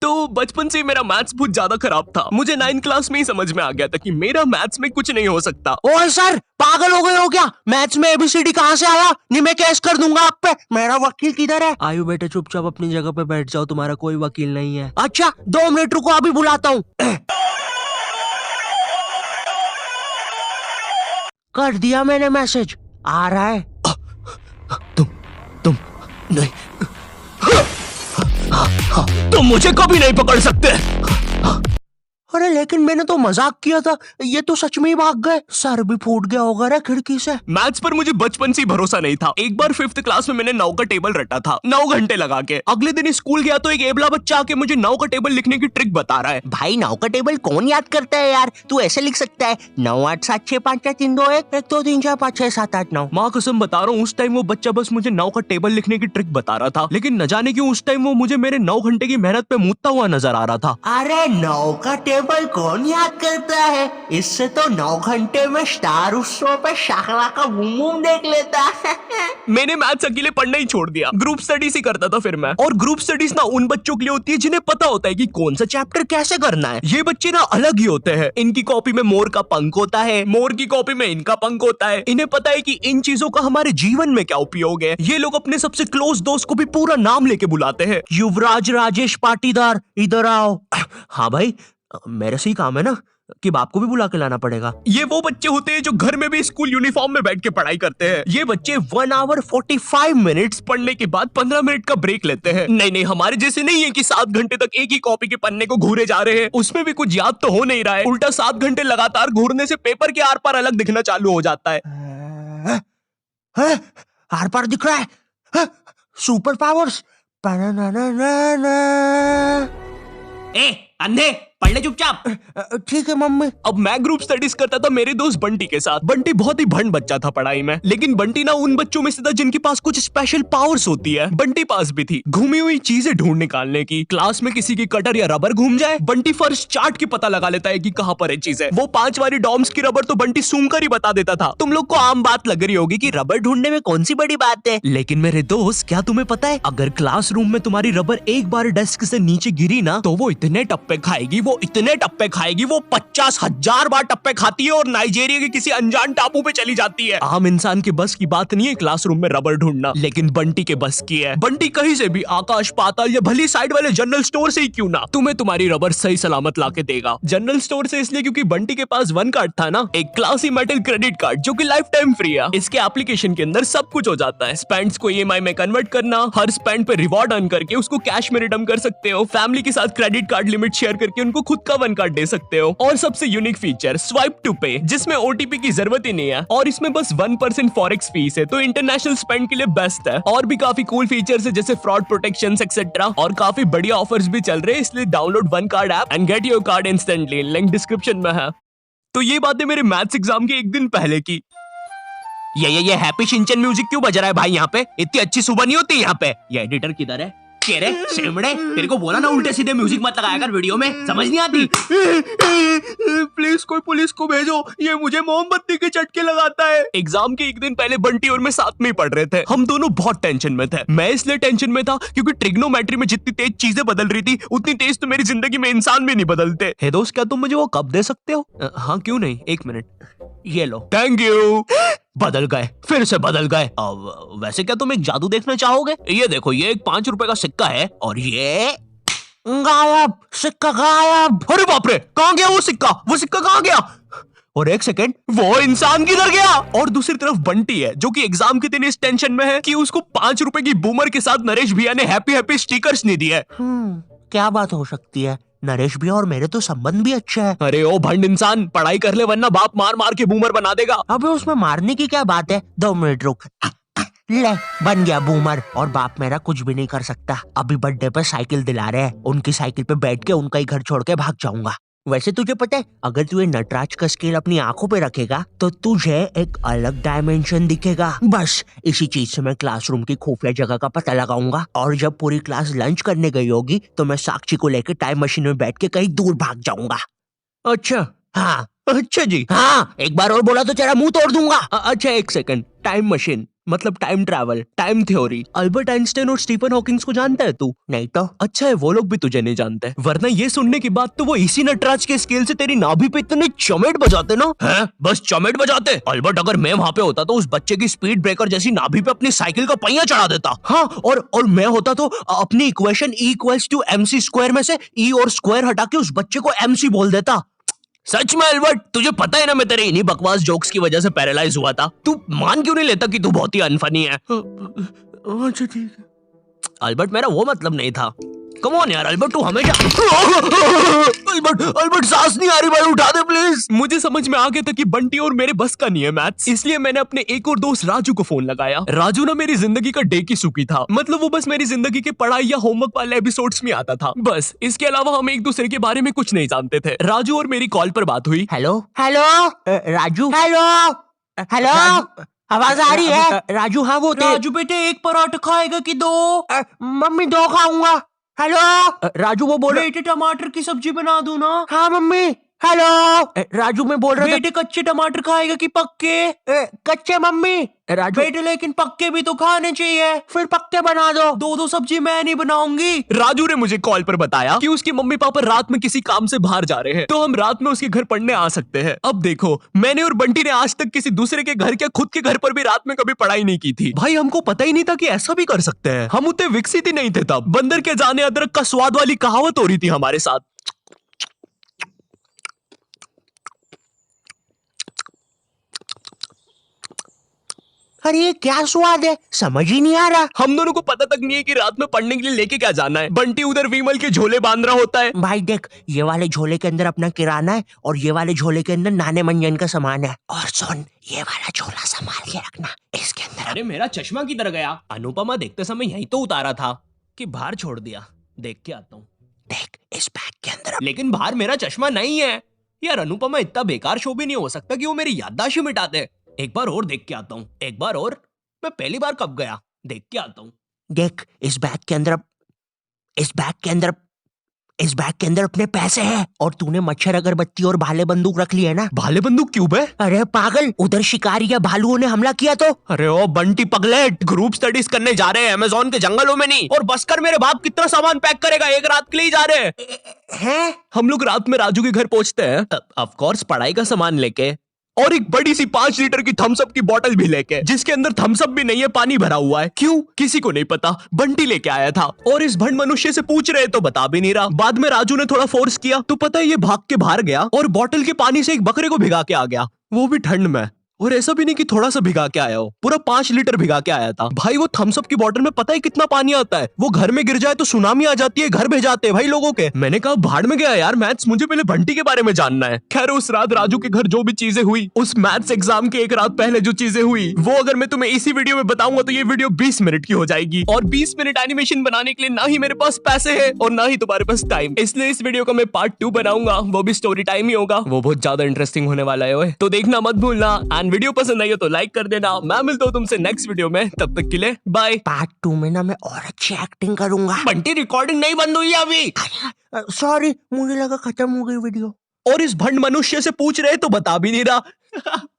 तो बचपन से मेरा मैथ्स बहुत ज्यादा खराब था। मुझे 9th क्लास में ही समझ में आ गया था कि मेरा मैथ्स में कुछ नहीं हो सकता। ओए सर, पागल हो गए हो क्या? मैथ्स में एबीसीडी कहाँ से आया? नहीं, मैं केस कर दूंगा आप पे। मेरा वकील किधर है? आयु बेटे, चुपचाप अपनी जगह पे बैठ जाओ, तुम्हारा कोई वकील नहीं है। अच्छा, 2 मिनट रुको, अभी बुलाता हूँ। कर दिया मैंने मैसेज, आ रहा है। तुम नहीं, तुम मुझे कभी नहीं पकड़ सकते। अरे लेकिन मैंने तो मजाक किया था, ये तो सच में ही भाग गए। सर भी फूट गया होगा रे खिड़की से। मैथ्स पर मुझे बचपन से भरोसा नहीं था। एक बार 5th क्लास में मैंने 9 का टेबल रटा था, 9 घंटे लगा के। अगले दिन स्कूल गया तो एक एबला बच्चा आके मुझे 9 का टेबल लिखने की ट्रिक बता रहा है। भाई 9 का टेबल कौन याद करता है यार? तू ऐसे लिख सकता है 9 8 7 6 5 4 3 2 1 1 2 3 4 5 6 7 8 9। माँ कसम बता रहा हूँ, उस टाइम वो बच्चा बस मुझे 9 का टेबल लिखने की ट्रिक बता रहा था, लेकिन न जाने क्यों उस टाइम वो मुझे मेरे 9 घंटे की मेहनत पे मूतता हुआ नजर आ रहा था। अरे 9 का टेबल कौन याद करता है? इससे तो 9 घंटे में स्टार उत्सव पे शाकला का बूम बूम देख लेता है। मैंने मैथ्स अकेले पढ़ना ही छोड़ दिया, ग्रुप स्टडीज ही करता था फिर मैं। और ग्रुप स्टडीज ना उन बच्चों के लिए होती है जिन्हें पता होता है कि कौन सा चैप्टर कैसे करना है। ये बच्चे ना अलग ही होते हैं। इनकी कॉपी में मोर का पंख होता है, मोर की कॉपी में इनका पंख होता है। इन्हें पता है कि इन चीजों का हमारे जीवन में क्या उपयोग है। ये लोग अपने सबसे क्लोज दोस्त को भी पूरा नाम लेके बुलाते हैं। युवराज राजेश पाटीदार, इधर आओ। हाँ भाई, मेरे से ही काम है ना कि बाप को भी बुला के लाना पड़ेगा। ये वो बच्चे होते हैं जो घर में भी स्कूल यूनिफॉर्म में बैठ के पढ़ाई करते हैं। ये बच्चे 1 आवर 45 मिनट्स पढ़ने के बाद 15 मिनट का ब्रेक लेते हैं। नहीं, हमारे जैसे नहीं है कि 7 घंटे तक एक ही कॉपी के पन्ने को घूरे जा रहे हैं। उसमें भी कुछ याद तो हो नहीं रहा है। उल्टा 7 घंटे लगातार घूरने से पेपर के आर पार अलग दिखना चालू हो जाता है। आर पार दिख रहा है। Super powers. ए अंधे, पढ़ ले चुपचाप। ठीक है मम्मी। अब मैं ग्रुप स्टडीज करता था मेरे दोस्त बंटी के साथ। बंटी बहुत ही भंड बच्चा था पढ़ाई में, लेकिन बंटी ना उन बच्चों में से था जिनके पास कुछ स्पेशल पावर्स होती है। बंटी पास भी थी घूमी हुई चीजें ढूंढ निकालने की। क्लास में किसी की कटर या रबर घूम जाए, बंटी फर्स्ट चार्ट की पता लगा लेता है कि कहाँ पर है चीजें। वो 5 वाली डॉम्स की रबर तो बंटी सूंघ कर ही बता देता था। तुम लोग को आम बात लग रही होगी कि रबर ढूंढने में कौन सी बड़ी बात है, लेकिन मेरे दोस्त क्या तुम्हें पता है, अगर क्लासरूम में तुम्हारी रबर एक बार डेस्क से नीचे गिरी ना तो वो इतने टप्पे खाएगी, वो इतने टप्पे खाएगी, वो 50,000 बार टप्पे खाती है और नाइजीरिया के किसी अनजान टापू पे चली जाती है। आम इंसान के बस की बात नहीं है क्लासरूम में रबर ढूंढना, लेकिन बंटी के बस की है। बंटी कहीं से भी आकाश पाताल या भली साइड वाले जनरल स्टोर से ही क्यों ना तुम्हें तुम्हारी रबर सही सलामत लाके देगा। जनरल स्टोर से इसलिए क्योंकि बंटी के पास 1 कार्ड था ना, एक क्लासी मेटल क्रेडिट कार्ड जो कि लाइफ टाइम फ्री है। इसके एप्लीकेशन के अंदर सब कुछ हो जाता है। स्पेंड्स को EMI में कन्वर्ट करना, हर स्पेंड पे रिवॉर्ड अर्न करके उसको कैश में रिडीम कर सकते हो, फैमिली के साथ क्रेडिट कार्ड लिमिट शेयर करके उनको खुद का 1 कार्ड दे सकते हो, और सबसे यूनिक फीचर स्वाइप टू पे, जिसमें OTP की जरूरत ही नहीं है और इसमें बस 1% फॉरेक्स फीस है, तो इंटरनेशनल स्पेंड के लिए बेस्ट है। और भी काफी कूल फीचर्स है जैसे फ्रॉड प्रोटेक्शन एक्सेट्रा, और काफी बढ़िया ऑफर्स भी चल रहे हैं, इसलिए download 1 card app and get your card instantly. Link description में है। तो ये बातें मेरे मैथ्स एग्जाम के एक दिन पहले की। ये हैप्पी शिनचैन म्यूजिक क्यों बज रहा है भाई यहाँ पे? इतनी अच्छी सुबह नहीं होती यहाँ पे। ये एडिटर किधर है? केरे सेमड़े, तेरे को बोला ना उल्टे सीधे म्यूजिक मत लगाया कर वीडियो में, समझ नहीं आती? प्लीज कोई पुलिस को भेजो, ये मुझे मोमबत्ती के चटके लगाता है। एग्जाम के एक दिन पहले बंटी और मैं साथ में ही पढ़ रहे थे। हम दोनों बहुत टेंशन में थे। मैं इसलिए टेंशन में था क्योंकि ट्रिग्नोमेट्री में जितनी तेज चीजें बदल रही थी उतनी तेज तो मेरी जिंदगी में इंसान भी नहीं बदलते। हे दोस्त, क्या तुम मुझे वो कप दे सकते हो? हाँ क्यों नहीं, 1 मिनट, ये लो। Thank you. बदल गए, फिर से बदल गए। अब वैसे क्या तुम एक जादू देखना चाहोगे? ये देखो, ये एक 5 रुपए का सिक्का है और ये गायब, सिक्का गायब। अरे बाप रे, कहाँ गया वो सिक्का? वो सिक्का कहाँ गया? और 1 सेकंड, वो इंसान किधर गया? और दूसरी तरफ बंटी है जो कि एग्जाम के दिन इस टेंशन में है कि उसको 5 रुपए की बूमर के साथ नरेश भैया ने हैप्पी हैप्पी स्टिकर्स नहीं दिए। क्या बात हो सकती है? नरेश भैया और मेरे तो संबंध भी अच्छे हैं। अरे ओ भंड इंसान, पढ़ाई कर ले वरना बाप मार मार के बूमर बना देगा। अबे उसमें मारने की क्या बात है? 2 मिनट रुक। ले, बन गया बूमर, और बाप मेरा कुछ भी नहीं कर सकता। अभी बर्थडे पे साइकिल दिला रहे हैं, उनकी साइकिल पे बैठ के उनका ही घर छोड़ के भाग जाऊंगा। वैसे तुझे पता है, अगर तू ये नटराज का स्केल अपनी आंखों पे रखेगा तो तुझे एक अलग डायमेंशन दिखेगा। बस इसी चीज से मैं क्लासरूम की खुफिया जगह का पता लगाऊंगा, और जब पूरी क्लास लंच करने गई होगी तो मैं साक्षी को लेकर टाइम मशीन में बैठ के कहीं दूर भाग जाऊंगा। अच्छा, हाँ अच्छा जी, हाँ, एक बार और बोला तो तेरा मुंह तोड़ दूंगा। अच्छा 1 सेकंड, टाइम मशीन मतलब time travel, time theory. Albert Einstein और स्टीफन हॉकिंग्स को जानता है तू? नहीं तो। अच्छा है वो लोग भी तुझे नहीं जानते, वरना ये सुनने के बाद तो वो इसी नटराज के स्केल से तेरी नाभि पे इतने चमेट बजाते ना। हैं? बस चमेट बजाते? अल्बर्ट अगर मैं वहां पे होता तो उस बच्चे की स्पीड ब्रेकर जैसी नाभि पे अपनी साइकिल का पहिया चढ़ा देता। हाँ, और मैं होता तो अपनी equation E equals to MC square में से E और स्क्वायर हटा के उस बच्चे को MC बोल देता। सच में अल्बर्ट, तुझे पता है ना मैं तेरे इन्हीं बकवास जोक्स की वजह से पैरालाइज हुआ था। तू मान क्यों नहीं लेता कि तू बहुत ही अनफनी है? अच्छा ठीक है। अल्बर्ट मेरा वो मतलब नहीं था। कम ऑन यार अल्बर्ट, तू हमेशा अल्बर्ट सांस नहीं आ रही भाई, उठा दे प्लीज। मुझे समझ में आ गया था कि बंटी और मेरे बस का नहीं है मैथ्स, इसलिए मैंने अपने एक और दोस्त राजू को फोन लगाया। राजू ना मेरी जिंदगी का डेकी सुकी था, मतलब वो बस मेरी जिंदगी के पढ़ाई या होमवर्क वाले एपिसोड्स में आता था, बस इसके अलावा हम एक दूसरे के बारे में कुछ नहीं जानते थे। राजू और मेरी कॉल पर बात हुई। Hello hello Raju, hello hello, आवाज आ रही है? राजू, हाँ वो राजू बेटे, एक पराठा खाएगा कि दो? मम्मी 2 खाऊंगा। हेलो राजू वो बोले बेटे टमाटर की सब्जी बना दूं ना? हाँ मम्मी। हेलो राजू, मैं बोल रहा था बेटे कच्चे टमाटर खाएगा कि पक्के? कच्चे मम्मी। राजू बेटे लेकिन पक्के भी तो खाने चाहिए। फिर पक्के बना दो। 2-2 सब्जी मैं नहीं बनाऊंगी। राजू ने मुझे कॉल पर बताया कि उसके मम्मी पापा रात में किसी काम से बाहर जा रहे हैं, तो हम रात में उसके घर पढ़ने आ सकते हैं। अब देखो, मैंने और बंटी ने आज तक किसी दूसरे के घर, क्या खुद के घर पर भी रात में कभी पढ़ाई नहीं की थी। भाई हमको पता ही नहीं था कि ऐसा भी कर सकते हैं। हम उतने विकसित ही नहीं थे तब। बंदर के जाने अदरक का स्वाद वाली कहावत हो रही थी हमारे साथ। अरे ये क्या स्वाद है, समझ ही नहीं आ रहा। हम दोनों को पता तक नहीं है कि रात में पढ़ने के लिए लेके क्या जाना है। बंटी उधर विमल के झोले बांध रहा होता है। भाई देख, ये वाले झोले के अंदर अपना किराना है और ये वाले झोले के अंदर नाने मंजन का सामान है। और सुन, ये वाला झोला संभाल के रखना, इसके अंदर। अरे मेरा चश्मा किधर गया? अनुपमा देखते समय यहीं तो उतारा था कि बाहर छोड़ दिया। देख के आता हूँ। देख, इस बैग के अंदर। लेकिन बाहर मेरा चश्मा नहीं है यार। अनुपमा इतना बेकार शो भी नहीं हो सकता कि वो मेरी याददाश्त ही मिटा दे। एक बार और देख के आता हूँ, एक बार और। मैं पहली बार कब गया? देख के आता हूँ। देख, इस बैग के अंदर अपने पैसे हैं। और तूने मच्छर अगरबत्ती और भाले बंदूक रख ली है ना? भाले बंदूक क्यों बे? अरे पागल, उधर शिकारी या भालुओं ने हमला किया तो। अरे ओ बंटी पगलेट, ग्रुप स्टडीज करने जा रहे हैं अमेज़न के जंगलों में नहीं। और बस कर, मेरे बाप कितना सामान पैक करेगा? एक रात के लिए जा रहे हैं। हम लोग रात में राजू के घर पहुंचते हैं, ऑफ कोर्स पढ़ाई का सामान लेके, और एक बड़ी सी 5 लीटर की थम्स अप की बोतल भी लेके, जिसके अंदर थम्स अप भी नहीं है, पानी भरा हुआ है। क्यों? किसी को नहीं पता। बंटी लेके आया था। और इस भंड मनुष्य से पूछ रहे तो बता भी नहीं रहा। बाद में राजू ने थोड़ा फोर्स किया तो पता है ये भाग के बाहर गया और बोतल के पानी से एक बकरे को भिगा के आ गया, वो भी ठंड में। और ऐसा भी नहीं कि थोड़ा सा भिगा के आया हो, पूरा 5 लीटर भिगा के आया था। भाई वो थम्स अप की बोतल में पता है कितना पानी आता है? वो घर में गिर जाए तो सुनामी आ जाती है, घर भेजाते हैं भाई लोगों के। मैंने कहा भाड़ में गया यार मैथ्स, मुझे पहले बंटी के बारे में जानना है। खैर उस रात राजू के घर जो भी चीजें हुई, उस मैथ्स एग्जाम के एक रात पहले जो चीजें हुई, वो अगर मैं तुम्हें इसी वीडियो में बताऊंगा तो ये वीडियो 20 मिनट की हो जाएगी। और 20 मिनट एनिमेशन बनाने के लिए ना ही मेरे पास पैसे है और ना ही तुम्हारे पास टाइम, इसलिए इस वीडियो का मैं पार्ट 2 बनाऊंगा, वो भी स्टोरी टाइम ही होगा। वो बहुत ज्यादा इंटरेस्टिंग होने वाला है ओए, तो देखना मत भूलना। एंड वीडियो पसंद आई हो तो लाइक कर देना। मैं मिलता हूँ तुमसे नेक्स्ट वीडियो में, तब तक के लिए बाय। पार्ट 2 में ना मैं और अच्छी एक्टिंग करूंगा। बंटी रिकॉर्डिंग नहीं बंद हुई है अभी। सॉरी, मुझे लगा खत्म हो गई वीडियो। और इस भंड मनुष्य से पूछ रहे तो बता भी नहीं रहा।